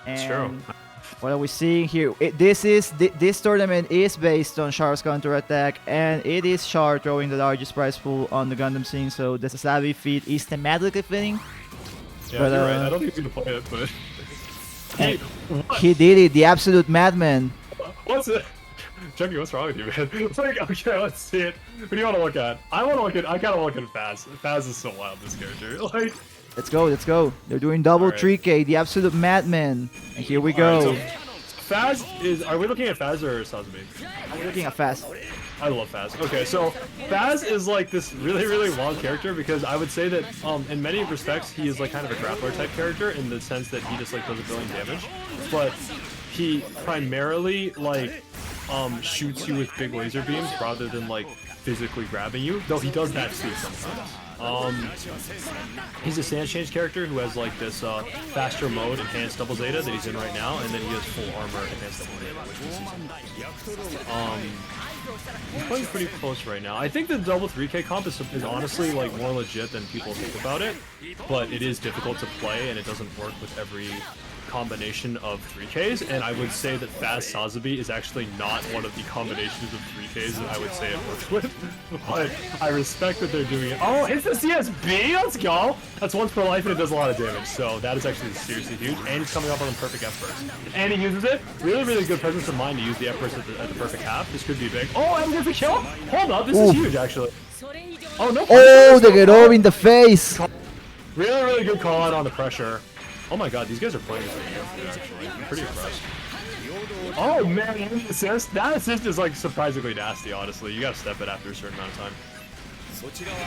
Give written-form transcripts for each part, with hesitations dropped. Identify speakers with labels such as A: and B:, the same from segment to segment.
A: It's true.
B: And what are we seeing here? This tournament is based on Char's counterattack, and it is Char throwing the largest prize pool on the Gundam scene. So the Sasabi feat is thematically fitting.
A: Yeah,
B: But,
A: you're right. I don't think he's gonna play it, but hey, what?
B: He did it, the absolute madman.
A: What's it? Junkie, what's wrong with you, man? It's like, okay, let's see it. What do you want to look at? I kind of look at Faz. Faz is so wild, this character. Like,
B: Let's go, let's go. They're doing double
A: Alright.
B: 3K, the absolute madman. And here we go.
A: Alright, so Faz is. Are we looking at Faz or Sasabi?
B: We're looking at fast.
A: I love Faz. Okay, so Faz is like this really, really wild character because I would say that in many respects he is like kind of a grappler type character in the sense that he just like does a billion damage, but he primarily like shoots you with big laser beams rather than like physically grabbing you, though he does that too sometimes. He's a stance change character who has like this faster mode, enhanced double zeta that he's in right now, and then he has full armor, enhanced double zeta, which he's playing pretty close right now. I think the double 3K comp is honestly like more legit than people think about it, but it is difficult to play and it doesn't work with every combination of 3Ks, and I would say that Faz Sazabi is actually not one of the combinations of 3Ks that I would say it works with, but I respect that they're doing it. Oh, it's the CSB! Let's go! That's once per life and it does a lot of damage, so that is actually seriously huge, and he's coming up on the perfect F burst. And he uses it. Really, really good presence of mind to use the F burst at the perfect half. This could be big. Oh, and there's a kill! Hold up, this is huge actually. Oh, no.
B: Oh, they get over in the face.
A: Really, really good call out on the pressure. Oh my god, these guys are playing this game actually. I'm pretty impressed. Oh man, an assist? That assist is like surprisingly nasty, honestly. You gotta step it after a certain amount of time.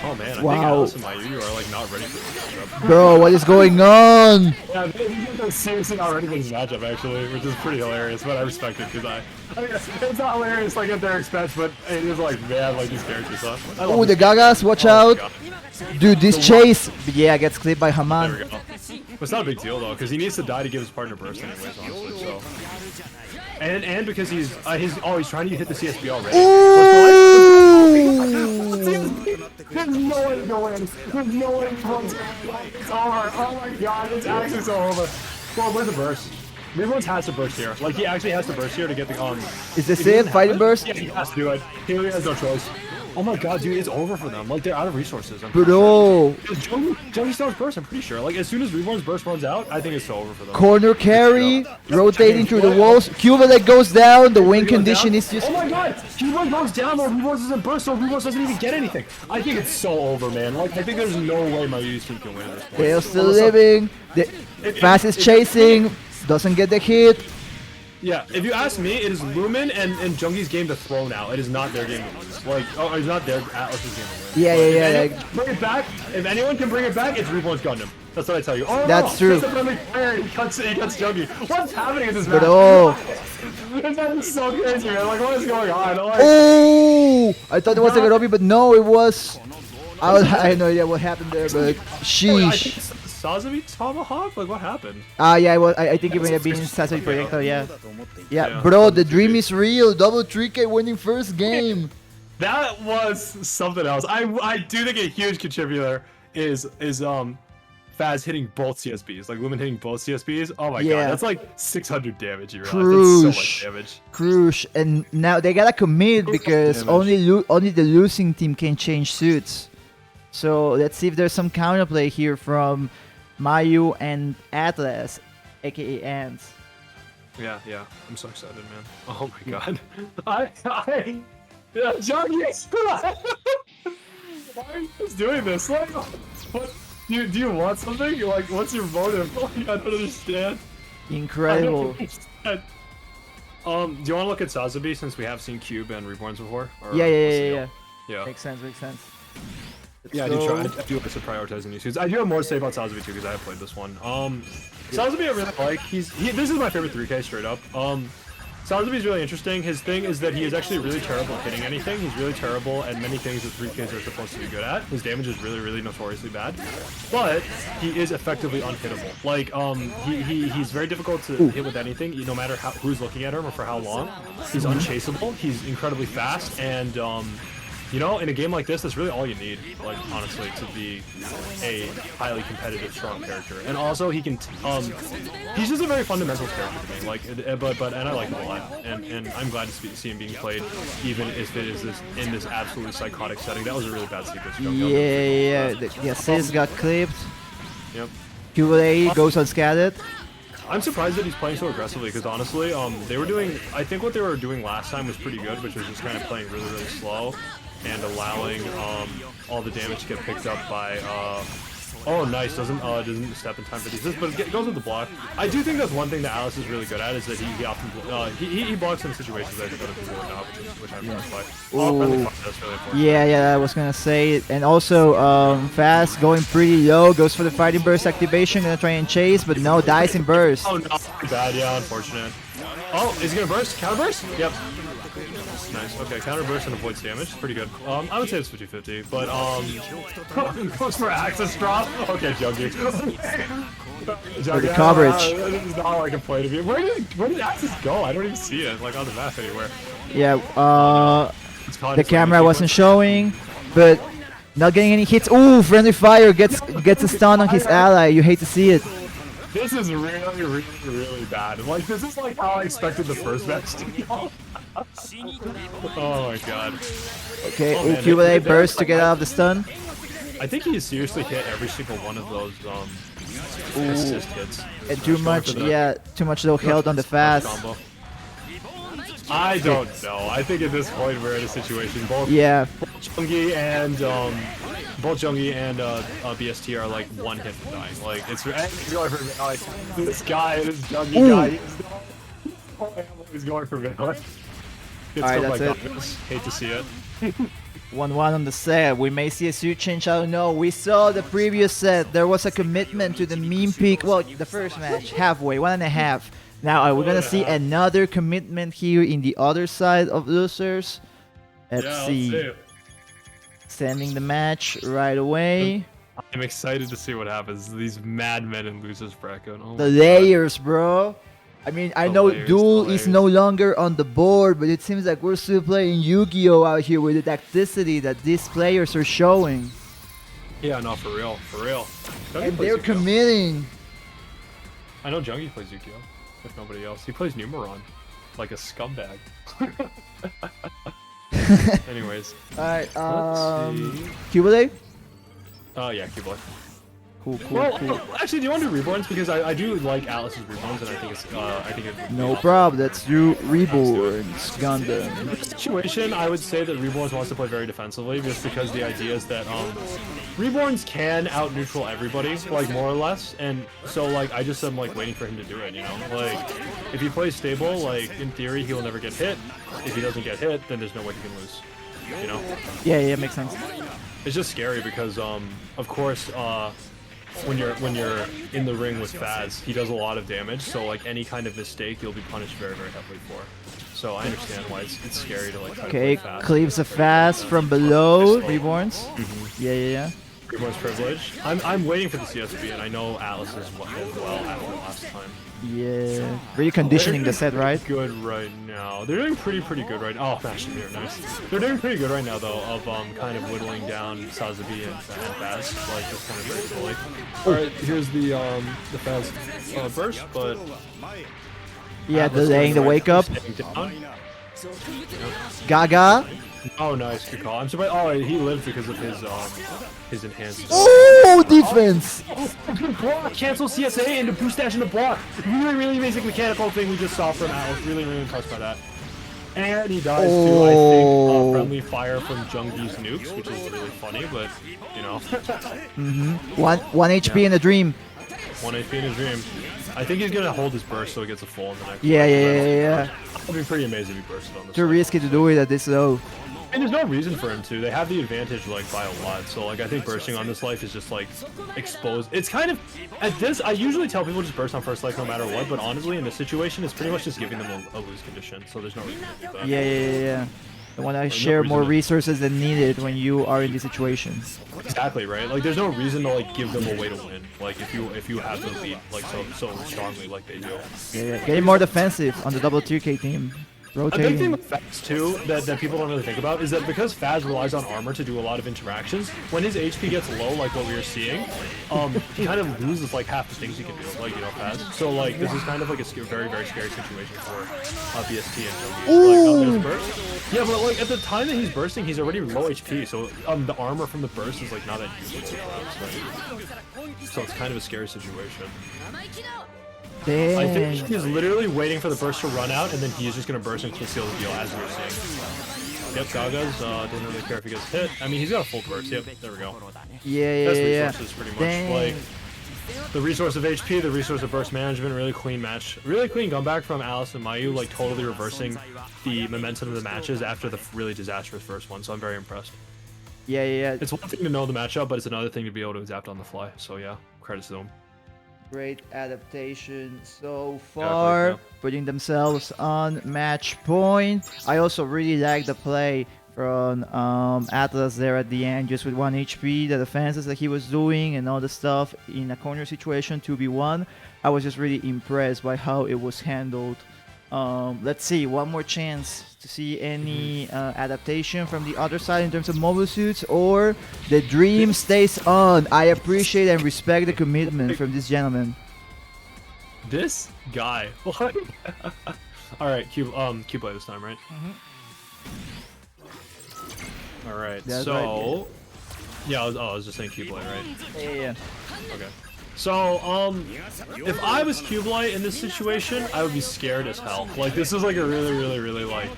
A: Oh man, I think Alice and Mayu are like not ready for this matchup.
B: Bro, what is going on?
A: Yeah, they're seriously not ready for this matchup actually, which is pretty hilarious, but I respect it because I mean, it's not hilarious like at their expense, but it is like, man, like these characters, huh?
B: Oh, the Gagas, watch out. Dude, this chase, yeah, gets clipped by Haman.
A: There we go. But it's not a big deal though, because he needs to die to give his partner burst anyways, honestly, so. And because he's trying to hit the CSB already. There's no way to go in. There's no way to go in. It's over. Oh my god, it's actually so over. Well, where's the burst? Everyone has to burst here. Like, he actually has to burst here to get the
B: Is this it? Fighting burst?
A: Yeah, he has to do it. He really has no choice. Oh my god, dude, it's over for them. Like, they're out of resources.
B: Bro.
A: Jungiesean's burst, I'm pretty sure. Like, as soon as Reborn's burst runs out, I think it's so over for them.
B: Corner carry, rotating through the walls. Cuba that goes down, the wing condition is just...
A: Oh my god! Reborn goes down while Reborn doesn't burst, so Reborn doesn't even get anything. I think it's so over, man. Like, I think there's no way Mayu's team can win at this point.
B: They're still living. Fast is chasing, doesn't get the hit.
A: Yeah, if you ask me, it is Lumin and Jungie's game to throw now. It is not their game to lose. Like, oh, it's not their Atlas's game to win.
B: Yeah.
A: Bring it back. If anyone can bring it back, it's Reborn's Gundam. That's what I tell you. Oh,
B: That's true.
A: He cuts Jungie. What's happening in this match?
B: But oh.
A: This match is so crazy, man. Like, what is going on? Like,
B: Oh! I thought it was a Garobi, but no, it was... I had no idea what happened there, but sheesh.
A: Sazabi Tomahawk? Like, what happened?
B: Yeah, I think it may have been Sasabi Projectile, yeah. Bro, the dream is real. Double 3K winning first game.
A: That was something else. I do think a huge contributor is Faz hitting both CSBs, like Lumin hitting both CSBs. Oh my god, that's like 600 damage. You realize that's so much damage.
B: Crush, and now they gotta commit because only the losing team can change suits. So let's see if there's some counterplay here from Mayu and Atlas, aka Ants.
A: Yeah, I'm so excited, man. Oh my god. Jungie, why are you just doing this? Like, what? Do you want something? Like, what's your motive? Like, I don't understand.
B: Incredible.
A: Do you want to look at Sazabi since we have seen Cube and Reborns before? Or
B: Yeah.
A: Yeah.
B: Makes sense.
A: Yeah, I do like to prioritize new suits. I do have more to say about Sazabi too because I have played this one. Sazabi I really like. This is my favorite 3K straight up. Sazabi is really interesting. His thing is that he is actually really terrible at hitting anything. He's really terrible at many things that 3Ks are supposed to be good at. His damage is really, really notoriously bad. But he is effectively unhittable. Like, he's very difficult to hit with anything, no matter who's looking at him or for how long. He's unchaseable. He's incredibly fast, and You know, in a game like this, that's really all you need, like, honestly, to be a highly competitive, strong character. And also, he can, he's just a very fundamental character to me, like, and I like him a lot. And I'm glad to see him being played, even if it is in this absolutely psychotic setting. That was a really bad sequence.
B: Yeah, the assist got clipped.
A: Yep.
B: QA goes unscathed.
A: I'm surprised that he's playing so aggressively, because honestly, they were doing, I think what they were doing last time was pretty good, which was just kind of playing really, really slow and allowing all the damage to get picked up by, oh nice, doesn't step in time for these, but it goes with the block. I do think that's one thing that Alice is really good at, is that he often, he blocks in situations that I think other people would not, which I really like. Oh, friendly fire, that's really important.
B: Yeah, I was gonna say it. And also, Fast going pretty low, goes for the fighting burst activation, gonna try and chase, but no, dies in burst.
A: Oh no, bad, yeah, unfortunate. Oh, is he gonna burst? Counter burst? Yep. Nice. Okay, counter burst and avoids damage. Pretty good. I would say it's 50-50, but goes for access drop. Okay, Jungie.
B: For the coverage.
A: This is not how I can play to be. Where did access go? I don't even see it, like, on the map anywhere.
B: Yeah, the camera wasn't showing, but not getting any hits. Ooh, friendly fire gets a stun on his ally. You hate to see it.
A: This is really, really, really bad. Like, this is like how I expected the first match to go. Oh my god.
B: Okay, QA burst to get out of the stun.
A: I think he seriously hit every single one of those assist hits.
B: And too much low health on the Fast.
A: I don't know. I think at this point we're in a situation both Jungie and BST are like one hit from dying. Like it's going for like this guy, this Jungie guy. He's going for villain.
B: Alright, that's it.
A: Hate to see it.
B: 1-1 on the set. We may see a suit change. I don't know. We saw the previous set. There was a commitment to the meme peak. Well, the first match, halfway, 1.5. Now we're gonna see another commitment here in the other side of losers. Let's see. Sending the match right away.
A: I'm excited to see what happens. These madmen in losers bracket. Oh
B: the layers, bro. I mean, I know Duel is no longer on the board, but it seems like we're still playing Yu-Gi-Oh out here with the tacticity that these players are showing.
A: Yeah, no, for real, for real.
B: And they're committing.
A: I know Jungie plays Yu-Gi-Oh, if nobody else. He plays Numeron, like a scumbag. Anyways.
B: Alright, Cubile?
A: Yeah, Cubile.
B: Cool.
A: Actually, do you want to do Reborns? Because I do like Alice's Reborns, and I think it's
B: no problem. Let's do Reborns, Gundam.
A: In this situation, I would say that Reborns wants to play very defensively, just because the idea is that Reborns can out-neutral everybody, like more or less, and so like I just am like waiting for him to do it. You know, like if he plays stable, like in theory he will never get hit. If he doesn't get hit, then there's no way he can lose. You know?
B: Yeah, makes sense.
A: It's just scary because of course when you're in the ring with Faz, he does a lot of damage, so like any kind of mistake you'll be punished very, very heavily for. So I understand why it's scary to like try to play Faz.
B: Cleaves a Faz from below Reborns. Yeah.
A: Reborns privilege. I'm waiting for the CSB, and I know Alice is as well after last time.
B: Yeah, really conditioning the set, right?
A: Good right now. They're doing pretty good right now. Oh, actually, they're nice. They're doing pretty good right now, though, of kind of whittling down Sazabi and Faz, like just kind of very slowly. All right, here's the Faz burst, but
B: yeah, delaying the wake up. Gaga.
A: Oh, nice, good call. I'm surprised. Oh, he lived because of his enhanced.
B: Oh, defense!
A: Good block. Cancel CSA into boost dash into block. Really basic mechanical thing we just saw from Alice. Really impressed by that. And he dies to, I think, friendly fire from Jungie's nukes, which is really funny, but you know.
B: One HP in a dream.
A: 1 HP in his dream. I think he's gonna hold his burst so he gets a full in the next.
B: Yeah.
A: It'd be pretty amazing if he bursted on this.
B: Too risky to do it at this low.
A: And there's no reason for him to. They have the advantage like by a lot. So like I think bursting on this life is just like exposed. It's kind of at this. I usually tell people just burst on first life no matter what. But honestly, in this situation, it's pretty much just giving them a lose condition. So there's no reason to do that.
B: Yeah. I want to share more resources than needed when you are in these situations.
A: Exactly right. Like there's no reason to like give them a way to win. Like if you have the lead like so strongly like they do.
B: Yeah. Getting more defensive on the double 2K team.
A: A big thing
B: Rotating.
A: with Faz too that people don't really think about is that because Faz relies on armor to do a lot of interactions, when his HP gets low, like what we were seeing, he kind of loses like half the things he can do, like Faz. So like this is kind of like a very very scary situation for BST and Jungie. Like there's a burst. Yeah, but like at the time that he's bursting, he's already low HP, so the armor from the burst is like not that useful for Faz. So it's kind of a scary situation.
B: Dang.
A: I think he's literally waiting for the burst to run out, and then he's just gonna burst and seal the deal, as we were seeing. Yep, Gaga's doesn't really care if he gets hit. I mean, he's got a full burst. Yep, there we go.
B: Yeah,
A: Best
B: yeah.
A: resources, pretty much. Like the resource of HP, the resource of burst management. Really clean match. Really clean comeback from Alice and Mayu, like totally reversing the momentum of the matches after the really disastrous first one. So I'm very impressed.
B: Yeah.
A: It's one thing to know the matchup, but it's another thing to be able to adapt on the fly. So yeah, credits to them.
B: Great adaptation so far, putting themselves on match point. I also really like the play from Atlas there at the end, just with 1 HP, the defenses that he was doing and all the stuff in a corner situation, 2v1. I was just really impressed by how it was handled. Let's see, one more chance to see any adaptation from the other side in terms of mobile suits, or the dream stays on. I appreciate and respect the commitment from this gentleman.
A: This guy. What? All right, Q play this time, right? All right.
B: That's
A: so,
B: right,
A: yeah, I was just saying Q play, right?
B: Yeah.
A: Okay. So, if I was Cublight in this situation, I would be scared as hell. Like, this is like a really like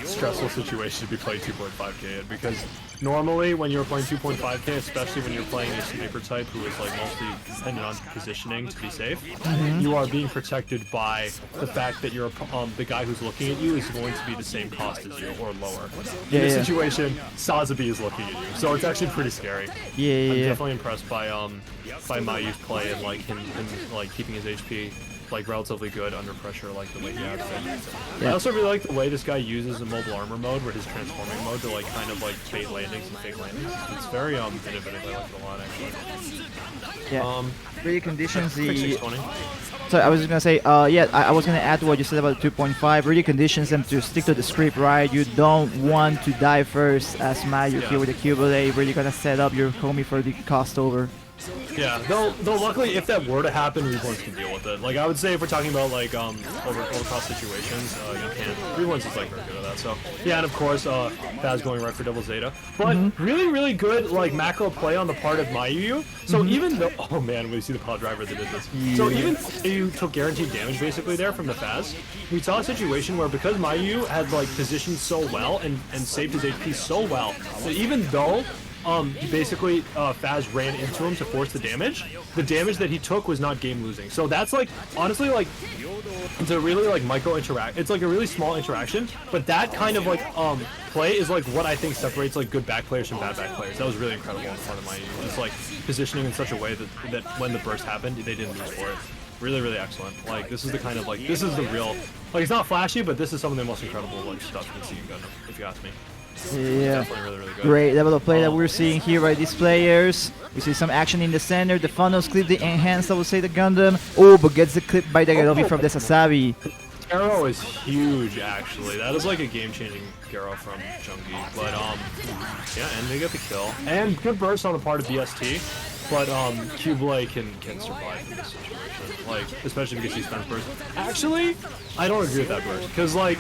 A: stressful situation to be playing 2.5k in, because normally when you're playing 2.5k, especially when you're playing a sniper type who is like mostly dependent on positioning to be safe, you are being protected by the fact that you're the guy who's looking at you is going to be the same cost as you or lower. In this situation, Sazabi is looking at you, so it's actually pretty scary.
B: Yeah.
A: I'm definitely impressed by Mayu's play and like him like keeping his HP like relatively good under pressure, like the way he has been. I also really like the way this guy uses a mobile armor mode, or his transforming mode, to like kind of like bait landings and fake landings. It's very innovative. I like it a lot actually.
B: Yeah. Really conditions the.
A: 620.
B: So I was just gonna say, yeah, I was gonna add to what you said about the 2.5. Really conditions them to stick to the script, right? You don't want to die first, as Mayu here with the Cubile. Really gonna set up your homie for the cost over.
A: Yeah, though luckily if that were to happen, Reborns can deal with it. Like I would say if we're talking about like overcross situations, you can't. Reborns is like very good at that. So yeah, and of course Faz going right for double Zeta. But really good like macro play on the part of Mayu. So even though we see the pod driver that did this. So even though you took guaranteed damage basically there from the Faz, we saw a situation where because Mayu had like positioned so well and saved his HP so well that even though basically Faz ran into him to force the damage that he took was not game losing. So that's like honestly like it's a really like micro interact. It's like a really small interaction, but that kind of like play is like what I think separates like good back players from bad back players. That was really incredible on the part of Mayu. Just like positioning in such a way that when the burst happened, they didn't lose for it. Really excellent. Like this is the kind of like this is the real like it's not flashy, but this is some of the most incredible like stuff you can see in Gundam, if you ask me.
B: Yeah,
A: really good.
B: Great level of play that we're seeing here by these players. We see some action in the center. The funnels clip the enhanced, I would say, the Gundam. Oh, but gets the clip by the Garobi from the Sasabi.
A: Garo is huge, actually. That is like a game-changing Garo from Jungie. But yeah, and they get the kill. And good burst on the part of BST. But Cubile can survive in this situation, like especially because he spends burst. Actually, I don't agree with that burst because like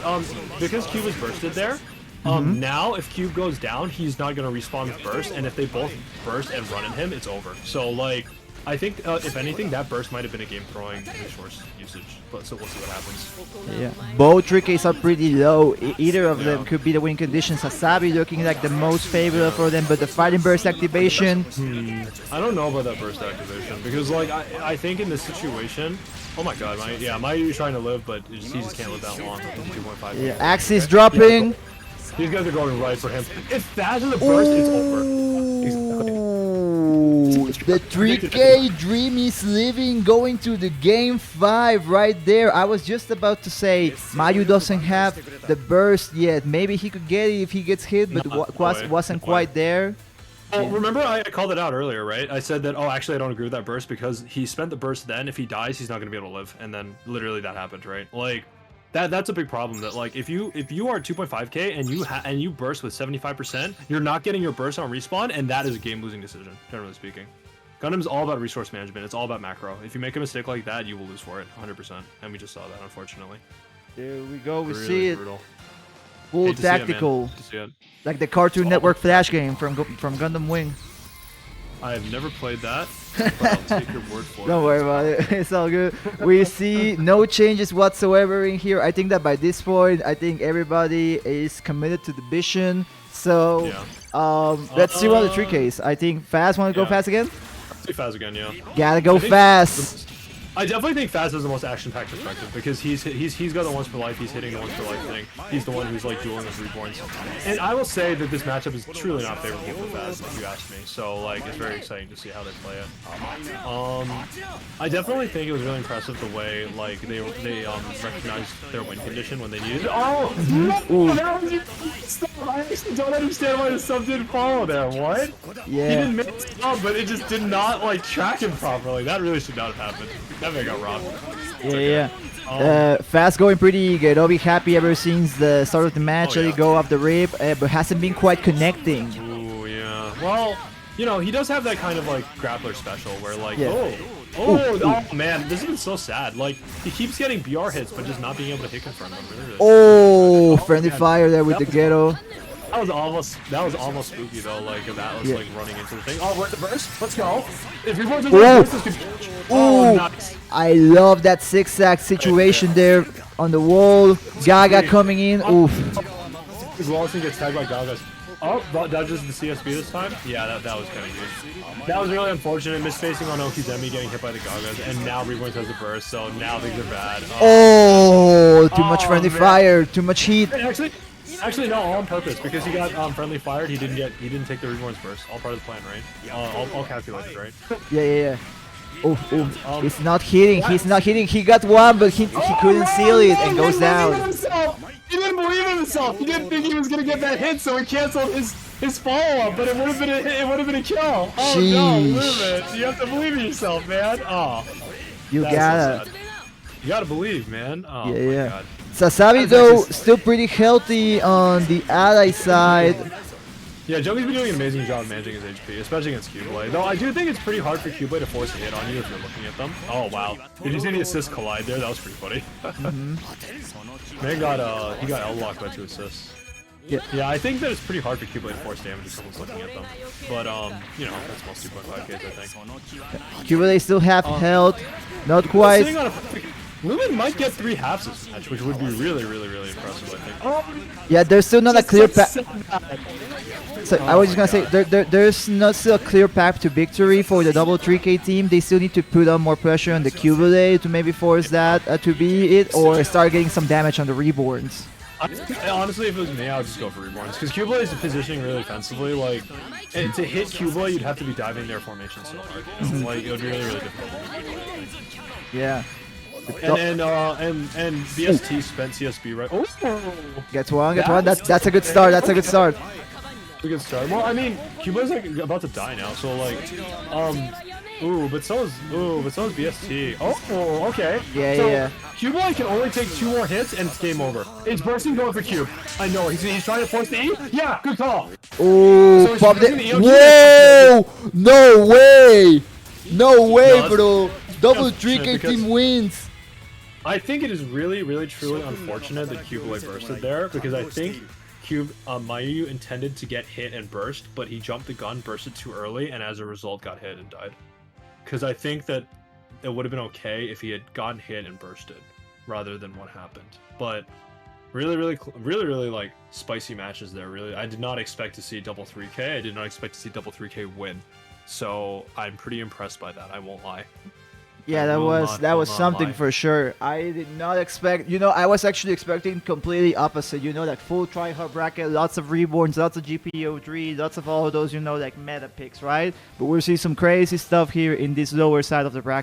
A: because Cube is bursted there. Now, if Cube goes down, he's not going to respawn with burst, and if they both burst and run at him, it's over. So, like, I think, if anything, that burst might have been a game-throwing resource usage, but so we'll see what happens.
B: Yeah, both trickers are pretty low. Either of them could be the win conditions. Sasabi looking like the most favorable for them, but the fighting burst activation...
A: I don't know about that burst activation, because, like, I think in this situation... Oh my god, Mayu's trying to live, but he just can't live that long. 2.5.
B: Yeah, Axis dropping...
A: Yeah, these guys are going right for him. If Faz is a burst, it's over.
B: The 3K dream is living, going to the game 5 right there. I was just about to say, Mayu doesn't have the burst yet. Maybe he could get it if he gets hit, but wasn't quite there.
A: Oh, remember I called it out earlier, right? I said that, actually I don't agree with that burst because he spent the burst then. If he dies, he's not going to be able to live. And then literally that happened, right? Like, That's a big problem. That like if you are 2.5k and you burst with 75%, you're not getting your burst on respawn, and that is a game losing decision, generally speaking. Gundam's all about resource management. It's all about macro. If you make a mistake like that, you will lose for it 100%. And we just saw that, unfortunately.
B: There we go. We
A: Really
B: see it.
A: brutal.
B: Full
A: Hate to see it, man.
B: tactical,
A: Hate to see it.
B: like the Cartoon Network Flash game from Gundam Wing.
A: I have never played that, but I'll take your word for it.
B: Don't worry about it. It's all good. We see no changes whatsoever in here. I think that by this point, I think everybody is committed to the mission. So,
A: Yeah.
B: let's see one of the 3Ks. I think Fast want to go
A: Yeah.
B: fast again.
A: Too fast again, yeah.
B: Gotta go
A: I think
B: fast.
A: I definitely think Fast is the most action-packed perspective because he's got the once per life. He's hitting the once per life thing. He's the one who's like dueling with reborns. And I will say that this matchup is truly not favorable for Fast, if you ask me. So like, it's very exciting to see how they play it. I definitely think it was really impressive the way like they recognized their win condition when they needed it. Oh, I actually don't understand why the sub didn't follow there. What?
B: Yeah.
A: He didn't make the sub, but it just did not like track him properly. That really should not have happened. That man got robbed.
B: Yeah. Fast going pretty good. I'll be happy ever since the start of the match.
A: Oh,
B: Let
A: yeah.
B: it go off the rip, but hasn't been quite connecting.
A: Ooh, yeah. Well, you know, he does have that kind of like grappler special where like,
B: Yeah.
A: oh man, this has been so sad. Like he keeps getting BR hits, but just not being able to hit confirm them. Really, really
B: Oh, friendly
A: man.
B: fire there with the
A: That
B: ghetto.
A: That was almost spooky though. Like if that was
B: Yeah.
A: like running into the thing. Oh, we're at the burst. Let's go. If you're going to
B: Whoa.
A: the burst, this could. Oh,
B: Ooh.
A: nice.
B: I love that zigzag situation there on the wall. Gaga coming in. Oof.
A: Lawson gets tagged by Gagas. Oh, dodges the CSB this time? Yeah, that was kind of good. That was really unfortunate. Misspacing on Okizemi getting hit by the Gagas, and now Reborn has a burst, so now things are bad.
B: Oh, too much friendly
A: man.
B: fire, too much heat.
A: Actually, no, all on purpose because he got friendly fired. He didn't take the Reborn's burst. All part of the plan, right? All calculated, right?
B: Yeah. Oh, he's not hitting. He's not hitting. He got one, but he couldn't seal it and goes down.
A: He didn't believe in himself. He didn't think he was gonna get that hit, so he canceled his follow-up. But it would have been a kill. Oh no, Lumin, you have to believe in yourself, man. Oh,
B: You
A: that's so
B: gotta.
A: sad. You gotta believe, man. Oh my
B: Yeah.
A: God.
B: Sasabi though still pretty healthy on the ally side.
A: Yeah, Jungie's been doing an amazing job managing his HP, especially against Q-Blade. Though I do think it's pretty hard for Q-Blade to force a hit on you if you're looking at them. Oh wow, did you see the assist collide there? That was pretty funny. Man got L-locked by 2 assists. Yeah, I think that it's pretty hard for Q-Blade to force damage if someone's looking at them. But you know, that's most 2.5Ks, I think.
B: Cuba still have health, not quite.
A: Sitting on a Lumin might get 3 halves this match, which would be really, really, really impressive, I think. Oh,
B: Yeah, there's still not a clear path. So I was just gonna say there's not still a clear path to victory for the double 3K team. They still need to put on more pressure on the Cubulate to maybe force that to be it, or start getting some damage on the Reborns.
A: Honestly, if it was me, I would just go for Reborns. Because Cubulate is positioning really offensively. Like, and to hit Cubulate, you'd have to be diving their formation so hard. Like, it would be really, really difficult.
B: Yeah.
A: And BST spent CSB, right? Oh!
B: Gets one. That's a good start. That's a good start.
A: A good start. Well, I mean, Cubulate's like about to die now, so like, but so is BST. Oh, okay.
B: Yeah.
A: Cubulate can only take 2 more hits and it's game over. It's bursting going for Cube. I know, he's trying to force the E. Yeah, good call.
B: Oh,
A: So he's
B: pop
A: using
B: it.
A: the EOG.
B: Whoa! No way! No way,
A: No,
B: bro! Double
A: unfortunate
B: 3K
A: because-
B: team wins.
A: I think it is really, really, truly unfortunate that Cubulate bursted there because I think Mayu intended to get hit and burst, but he jumped the gun, bursted too early, and as a result got hit and died. Because I think that it would have been okay if he had gotten hit and bursted, rather than what happened. But really, like spicy matches there. Really, I did not expect to see double 3K. I did not expect to see double 3K win. So I'm pretty impressed by that. I won't lie.
B: Yeah,
A: I will
B: that was
A: not
B: something
A: lie.
B: for sure. I did not expect. I was actually expecting completely opposite. Like full try-hard bracket, lots of Reborns, lots of GPO3, lots of all of those. Like meta picks, right? But we'll see some crazy stuff here in this lower side of the bracket.